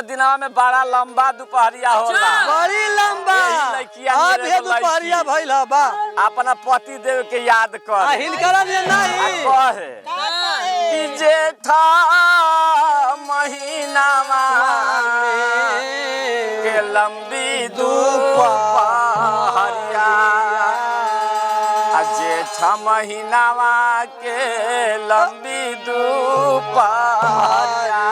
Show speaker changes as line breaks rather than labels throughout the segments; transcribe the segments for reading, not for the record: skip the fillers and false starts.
दिनवा में बड़ा लंबा दोपहरिया होला,
बड़ी लंबा। अब ये दोपहरिया भइल बा।
अपना पति देव के याद कर
हिनकरा ने नहीं
कहे कि जेठा महीनावा के लंबी दोपहरिया, जेठ महीनावा के लंबी दोपहरिया,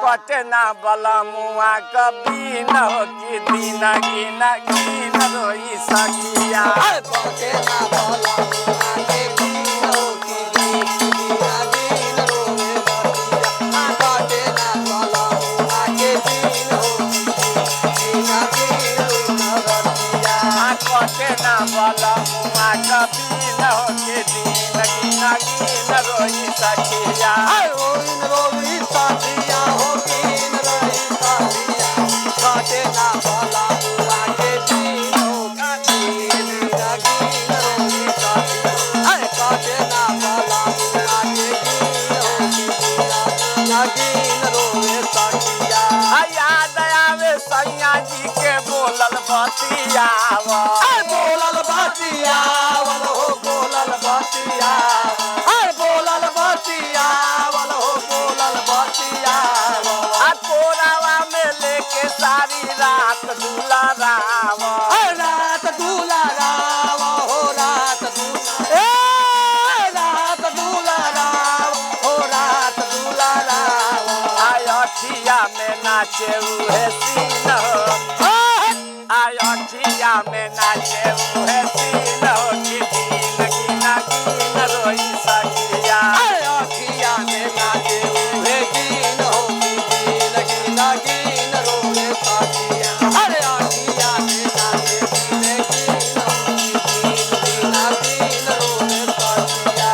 कटे ना बलमुआ कभी न हो कि दिन गिन गिन रोई सखिया,
कटे ना बलमुआ के दिन हो कि दिन गिन रोवे सखिया, कटे ना बलमुआ के दिन हो कि दिन गिन रोवे सखिया,
कटे ना बलमुआ कभी न हो कि दिन गिन गिन रोई सखिया,
रोई सखिया हो गिन रोई सखिया, कटे ना बलमुआ के दिन हो कि दिन गिन रोई सखिया, कटे ना बलमुआ के दिन हो कि दिन गिन रोवे सखिया।
याद आवे सैया जी के बोलल बतियावा,
बोलल बतियावल हो बोलल बतियावल, बोलल बतियावल हो बोलल बतियावल,
कोरावा में लेके सारी रात दुलारावा,
रात दुलाराव हो रात दुलाराव हो रात दुलाराव,
अठिया में नाचे उहे सीन हो, अठिया में नाचे उहे सीन हो कि दिन गिन गिन रोई सखिया,
अखिया में नाचे उहे गिन हो कि दिन गिन गिन रोवे सखिया, अरे अखिया में नाचे उहे गिन हो कि दिन गिन रोवे सखिया,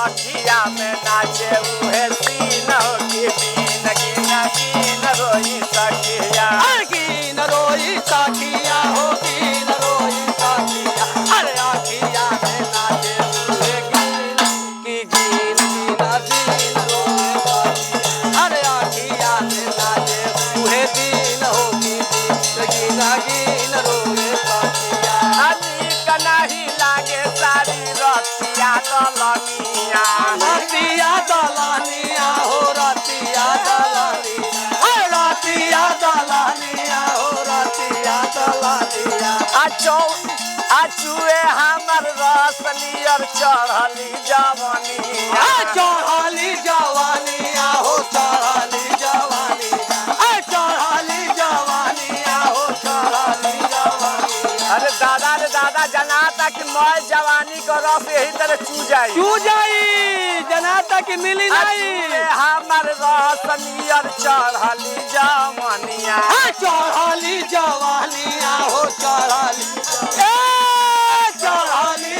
अठिया में नाचे उहे सीन हो कि दिन गिन गिन रोई सखिया,
गिन रोई सखिया हो गिन रोई सखिया, अरे अखिया में नाचे उहे गिन कि गिन गिन रोवे सखिया, अरे अखिया में नाचे उहे दिन हो कि दिन गिन रोवे सखिया,
नीक नहीं लागे सारी रतिया दलनिया,
रतिया दलनिया हो रतिया दलनिया, रतिया दलनिया हो रतिया दलनिया,
चुए हमर रस नियर चढ़ली जवनिया,
चढ़ली जवानिया हो चढ़ली जवानिया, चढ़ली जवानिया हो चढ़ली जवानिया,
अरे दादा जनाता कि मैं जवानी को रस यही तरह चू
जाई जनाता की मिली नहीं,
हमर रस नियर चढ़ली जवनिया,
चढ़ली जवानिया हो चढ़ली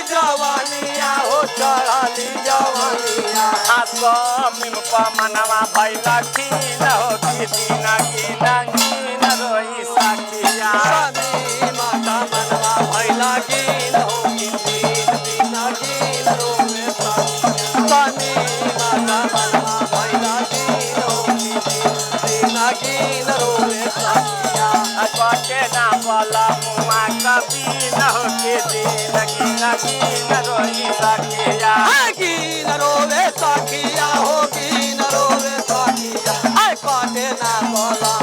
जवानिया हो चढ़ली जवानिया,
स्वामीम पमनवा भैल खीन हो कि दिन गिन गिन रोई सखिया,
माता मनवा भैला गिन हो कि दिन गिन रोवे सखिया, माता मनवा भैला गिन हो कि दिन गिन रोवे सखिया,
कटे ना बलमुआ कभी न हो कि दिन गिन गिन रोई सखिया,
गिन रोवे सखिया हो गिन रोवे सखिया, कटे ना बला